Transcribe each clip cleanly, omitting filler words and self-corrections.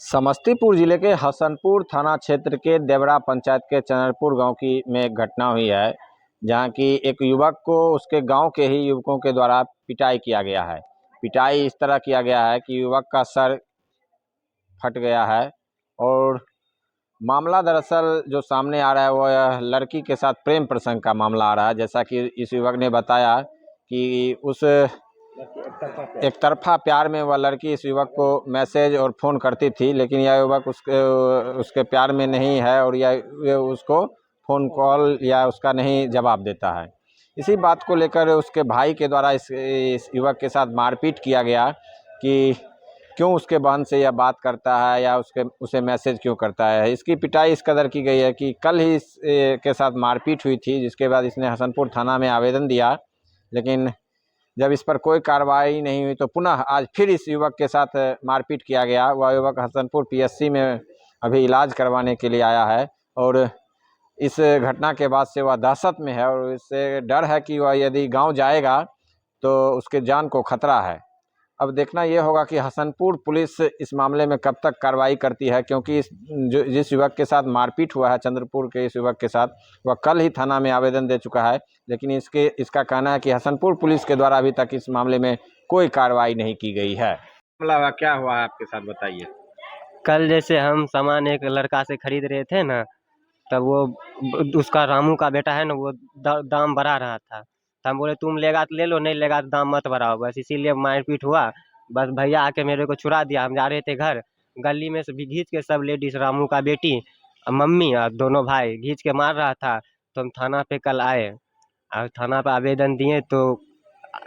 समस्तीपुर जिले के हसनपुर थाना क्षेत्र के देवरा पंचायत के चनरपुर गांव की में एक घटना हुई है, जहां की एक युवक को उसके गांव के ही युवकों के द्वारा पिटाई किया गया है। पिटाई इस तरह किया गया है कि युवक का सर फट गया है। और मामला दरअसल जो सामने आ रहा है वह लड़की के साथ प्रेम प्रसंग का मामला आ रहा है। जैसा कि इस युवक ने बताया कि उस एक तरफा प्यार में वह लड़की इस युवक को मैसेज और फ़ोन करती थी, लेकिन यह युवक उसके प्यार में नहीं है और यह उसको फ़ोन कॉल या उसका नहीं जवाब देता है। इसी बात को लेकर उसके भाई के द्वारा इस युवक के साथ मारपीट किया गया कि क्यों उसके बहन से यह बात करता है या उसे मैसेज क्यों करता है। इसकी पिटाई इस कदर की गई है कि कल ही के साथ मारपीट हुई थी, जिसके बाद इसने हसनपुर थाना में आवेदन दिया, लेकिन जब इस पर कोई कार्रवाई नहीं हुई तो पुनः आज फिर इस युवक के साथ मारपीट किया गया। वह युवक हसनपुर पीएचसी में अभी इलाज करवाने के लिए आया है और इस घटना के बाद से वह दहशत में है और इससे डर है कि वह यदि गांव जाएगा तो उसके जान को खतरा है। अब देखना ये होगा कि हसनपुर पुलिस इस मामले में कब तक कार्रवाई करती है, क्योंकि जिस युवक के साथ मारपीट हुआ है चंद्रपुर के इस युवक के साथ, वह कल ही थाना में आवेदन दे चुका है, लेकिन इसका कहना है कि हसनपुर पुलिस के द्वारा अभी तक इस मामले में कोई कार्रवाई नहीं की गई है। मामला क्या हुआ है आपके साथ, बताइए। कल जैसे हम सामान एक लड़का से खरीद रहे थे ना, तब वो उसका रामू का बेटा है ना, वो दाम बढ़ा रहा था। तो हम बोले तुम लेगा तो ले लो, नहीं लेगा तो दाम मत बढ़ाओ, बस इसीलिए मारपीट हुआ। बस भैया आके मेरे को छुड़ा दिया। हम जा रहे थे घर, गली में से भी घींच के सब लेडीज, रामू का बेटी, मम्मी और दोनों भाई घींच के मार रहा था। तो हम थाना पे कल आए और थाना पे आवेदन दिए तो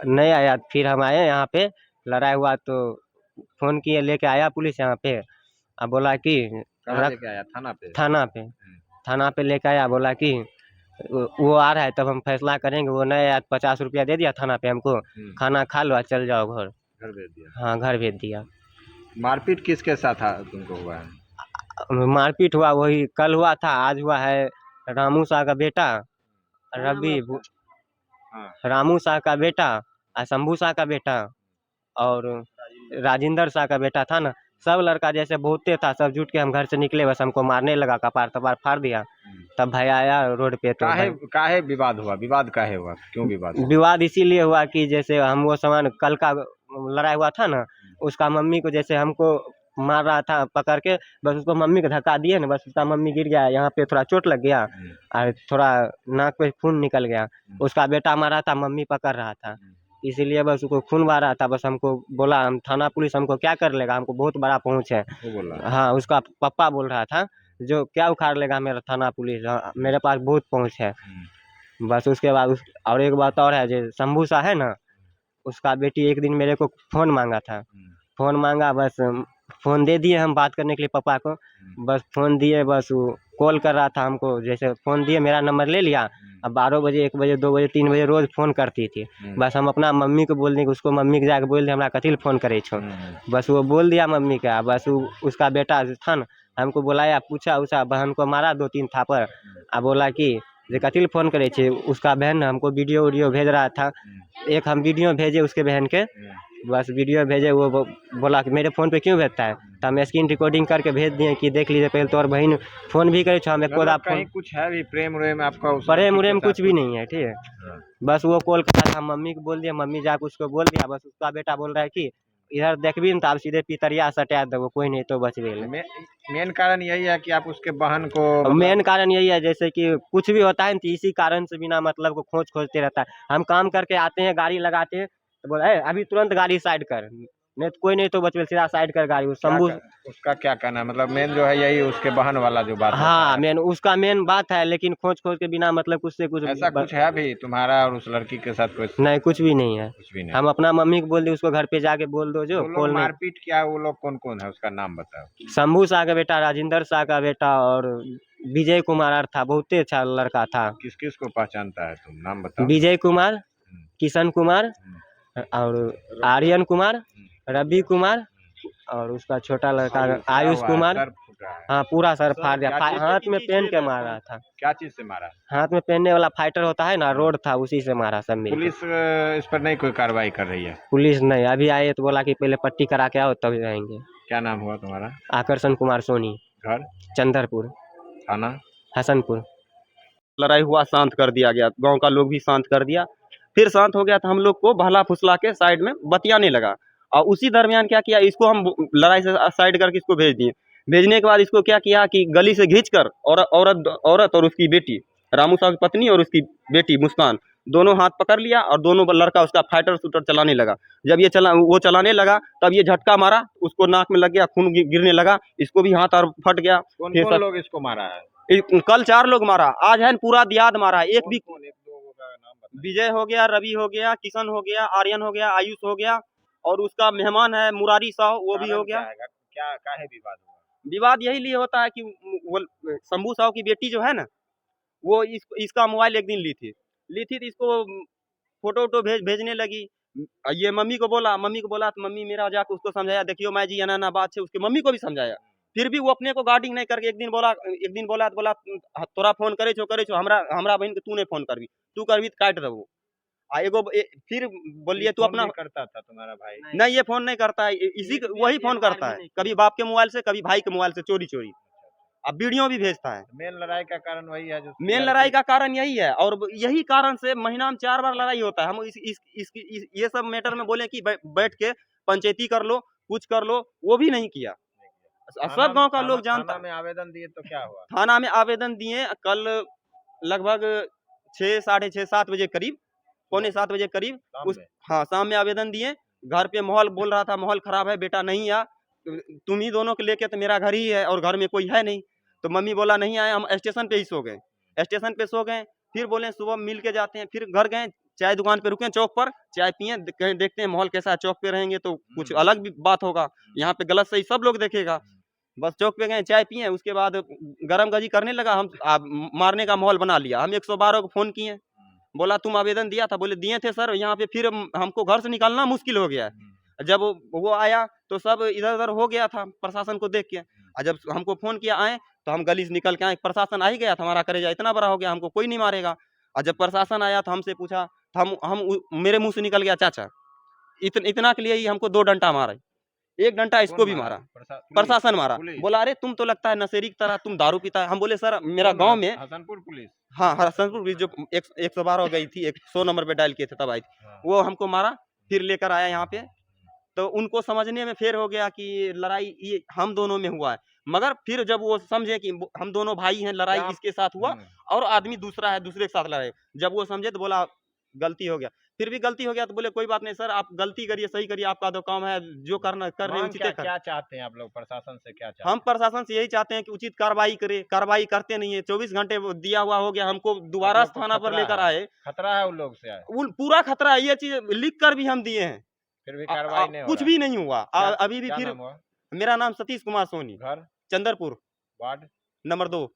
नहीं आया। फिर हम आए यहाँ पे, लड़ाई हुआ तो फ़ोन किए, लेके आया पुलिस यहाँ पे। अब बोला कि कहाँ लेके आया? थाना पे? थाना पे लेके आया, बोला कि वो आ रहा है तब हम फैसला करेंगे। वो नहीं आया, 50 रुपया दे दिया थाना पे हमको, खाना खा लो चल जाओ घर। घर भेज दिया? हाँ, घर भेज दिया। मारपीट किसके साथ तुमको हुआ है? मारपीट हुआ वही कल हुआ था, आज हुआ है रामू शाह का बेटा रामू शाह का बेटा और शंभू शाह का बेटा और राजेंद्र शाह का बेटा था ना। सब लड़का जैसे बहुते था, सब जुट के हम घर से निकले, बस हमको मारने लगा, कपार तपार फाड़ दिया। तब भाई आया रोड पे। तो काहे विवाद हुआ? विवाद काहे हुआ? क्यों विवाद? विवाद इसीलिए हुआ कि जैसे हम वो सामान कल का लड़ाई हुआ था ना, उसका मम्मी को जैसे हमको मार रहा था पकड़ के, बस उसको मम्मी को धक्का दिए ना, बस उसका मम्मी गिर गया, यहाँ पे थोड़ा चोट लग गया और थोड़ा नाक पे खून निकल गया। उसका बेटा मारा था, मम्मी पकड़ रहा था, इसीलिए बस उसको खून बहा रहा था। बस हमको बोला हम थाना पुलिस हमको क्या कर लेगा, हमको बहुत बड़ा पहुँच है। हाँ, उसका पापा बोल रहा था जो क्या उखाड़ लेगा मेरा थाना पुलिस, मेरे पास बहुत पहुँच है। बस उसके बाद और एक बात और है, जो शंभू शाह है ना, उसका बेटी एक दिन मेरे को फ़ोन मांगा था। फ़ोन मांगा, बस फ़ोन दे दिए हम बात करने के लिए पापा को। बस फ़ोन दिए, बस वो कॉल कर रहा था हमको, जैसे फ़ोन दिए मेरा नंबर ले लिया। अब 12 बजे 1 बजे 2 बजे 3 बजे रोज़ फ़ोन करती थी। बस हम अपना मम्मी को बोल दें कि उसको मम्मी के जाके बोल दे हमरा कथी फ़ोन करे छो। बस वो बोल दिया मम्मी का। बस उसका बेटा था ना, हमको बुलाया, पूछा उछा, बहन को मारा 2-3 थापड़। बोला कि जे कथी फ़ोन करे छे। उसका बहन हमको वीडियो उडियो भेज रहा था। एक हम वीडियो भेजे उसके बहन के, बस वीडियो भेजे, वो बोला कि मेरे फ़ोन पे क्यों भेजता है। तो हम स्क्रीन रिकॉर्डिंग करके भेज दिए कि देख लीजिए, पहले तो और बहन फ़ोन भी करे छो हमें खुद आप फ़ोन। कुछ है भी प्रेम उरेम आपका? प्रेम उरेम कुछ भी नहीं है, ठीक है। बस वो कॉल करा था, मम्मी को बोल दिया, मम्मी जाके उसको बोल दिया। बस उसका बेटा बोल रहा है कि इधर देखबी न तो आप सीधे पितरिया सटा देबो, कोई नहीं तो बच गए। मेन कारण यही है कि आप उसके बहन को मेन कारण यही है, जैसे कि कुछ भी होता है ना, इसी कारण से बिना मतलब को खोजते रहता है। हम काम करके आते हैं, गाड़ी लगाते हैं तो बोला अभी तुरंत गाड़ी साइड कर, नहीं तो कोई नहीं तो बचवे, सीधा साइड कर गाड़ी। शंभू उसका क्या कहना है? मतलब मेन जो है यही उसके बहन वाला जो बात है। हाँ, मेन उसका मेन बात है, लेकिन खोज के बिना मतलब कुछ से कुछ ऐसा कुछ है भी तुम्हारा और उस लड़की के साथ? कुछ नहीं, कुछ भी नहीं है। कुछ भी नहीं। हम अपना मम्मी को बोल दी, उसको घर पे जाके बोल दो जो कॉल। मारपीट किया वो लोग कौन कौन है, उसका नाम बताओ। शंभू शाह का बेटा, राजेंद्र शाह का बेटा और विजय कुमार था, बहुत अच्छा लड़का था। किस किस को पहचानता है तुम? नाम बताओ। विजय कुमार, किशन कुमार और आर्यन कुमार, रवि कुमार और उसका छोटा लड़का आयुष कुमार। हाँ, पूरा सर फाड़ दिया, हाथ में पहन के मारा था। क्या चीज से मारा? हाथ में पहनने वाला फाइटर होता है ना, रोड था, उसी से मारा सब मिलकर। पुलिस इस पर नहीं कोई कार्रवाई कर रही है? पुलिस नहीं, अभी आए तो बोला कि पहले पट्टी करा के आओ तब जाएंगे। क्या नाम हुआ तुम्हारा? आकर्षण कुमार सोनी, घर? चंदरपुर, थाना? हसनपुर। लड़ाई हुआ, शांत कर दिया गया, गांव का लोग भी शांत कर दिया। फिर शांत हो गया तो हम लोग को बहला फुसला के साइड में बतियाने लगा, और उसी दरमियान क्या किया, इसको हम लड़ाई से साइड करके इसको भेज दिए। भेजने के बाद इसको क्या किया कि गली से घींच कर औरत और उसकी बेटी, रामू साहब की पत्नी और उसकी बेटी मुस्कान, दोनों हाथ पकड़ लिया और दोनों लड़का उसका फाइटर शूटर चलाने लगा। जब ये वो चलाने लगा तब ये झटका मारा, उसको नाक में लग गया, खून गिरने लगा, इसको भी हाथ और फट गया। कौन फिर कौन लोग इसको मारा है? कल 4 लोग मारा, आज है पूरा दियाद मारा। एक भी कौन एक दो का नाम बताइए। विजय हो गया, रवि हो गया, किशन हो गया, आर्यन हो गया, आयुष हो गया, और उसका मेहमान है मुरारी साहु, वो भी हो गया। क्या काहे विवाद हुआ? विवाद यही लिए होता है कि वो शंभू साहु की बेटी जो है ना, वो इसका मोबाइल एक दिन ली थी तो इसको फोटो वोटो भेजने लगी। ये मम्मी को बोला तो मम्मी मेरा जाकर उसको समझाया, देखियो मैं जी अना बात है, उसकी मम्मी को भी समझाया। फिर भी वो अपने को गार्डिंग नहीं करके एक दिन बोला तो बोला तोरा फोन करे छो हमरा बहन के तू नहीं फोन करबी, तू करबी तो काट देबो। फिर बोलिए तू अपना करता था तुम्हारा भाई? नहीं, ये फोन नहीं करता है, वही फोन करता है, कभी बाप के मोबाइल से, कभी भाई के मोबाइल से चोरी। अब वीडियो भी भेजता है। मेन लड़ाई का कारण वही है जो मेन लड़ाई का कारण यही है, और यही कारण से महीना में 4 बार लड़ाई होता है। हम ये सब मैटर में बोले कि बैठ के पंचायती कर लो, कुछ कर लो, वो भी नहीं किया। सब गांव का लोग जानता। थाना में आवेदन दिए तो क्या हुआ? थाना में आवेदन दिए, कल लगभग 6, साढ़े 6, 7 बजे करीब, पौने 7 बजे करीब शाम में आवेदन दिए। घर पे माहौल बोल रहा था, माहौल खराब है, बेटा नहीं आ, तुम ही दोनों को लेके तो मेरा घर ही है और घर में कोई है नहीं। तो मम्मी बोला नहीं आए, हम स्टेशन पे ही सो गए। स्टेशन पे सो गए, फिर बोले सुबह मिल के जाते हैं। फिर घर गए, चाय दुकान पे रुके, चौक पर चाय पिए, कहीं देखते हैं माहौल कैसा है। चौक पे रहेंगे तो कुछ अलग भी बात होगा, यहाँ पे गलत सही सब लोग देखेगा। बस चौक पे गए, चाय पिए, उसके बाद गरम गजी करने लगा। हम मारने का माहौल बना लिया। हम 112 को फोन किए, बोला तुम आवेदन दिया था? बोले दिए थे सर, यहाँ पे फिर हमको घर से निकालना मुश्किल हो गया है। जब वो आया तो सब इधर उधर हो गया था प्रशासन को देख के। और जब हमको फोन किया आए तो हम गली से निकल के आए, प्रशासन आ ही गया था, हमारा कलेजा इतना बड़ा हो गया, हमको कोई नहीं मारेगा। और जब प्रशासन आया तो हमसे पूछा, मेरे मुंह से निकल गया चाचा, इतना के लिए ही हमको 2 डंडा मारा, 1 डंडा इसको भी मारा, प्रशासन मारा। बोला अरे तुम तो लगता है नशेरी की तरह, तुम दारू पीता है। हम बोले सर मेरा गाँव में हसनपुर पुलिस, हाँ हसनपुर पुलिस जो 112 गई थी, 100 नंबर पे डायल किए थे तब आई थी, वो हमको मारा। फिर लेकर आया यहाँ पे, तो उनको समझने में फेर हो गया कि लड़ाई ये हम दोनों में हुआ है। मगर फिर जब वो समझे कि हम दोनों भाई हैं, लड़ाई इसके साथ हुआ और आदमी दूसरा है, दूसरे के साथ लड़ाई, जब वो समझे तो बोला गलती हो गया। फिर भी गलती हो गया तो बोले कोई बात नहीं सर, आप गलती करिए, सही करिए, आपका तो काम है, जो करना कर रहे हैं उचित। क्या चाहते हैं आप लोग प्रशासन से? क्या चाहते हम प्रशासन से यही चाहते हैं कि उचित कार्रवाई करे, कार्रवाई करते नहीं है। 24 घंटे दिया हुआ हो गया, हमको दोबारा थाना पर लेकर आए। खतरा है उन लोग से? पूरा खतरा है, ये चीज लिख कर भी हम दिए हैं, फिर भी कार्रवाई नहीं, कुछ भी नहीं हुआ। अभी भी फिर नाम हुआ? मेरा नाम सतीश कुमार सोनी, घर? Chandarpur, ward number 2।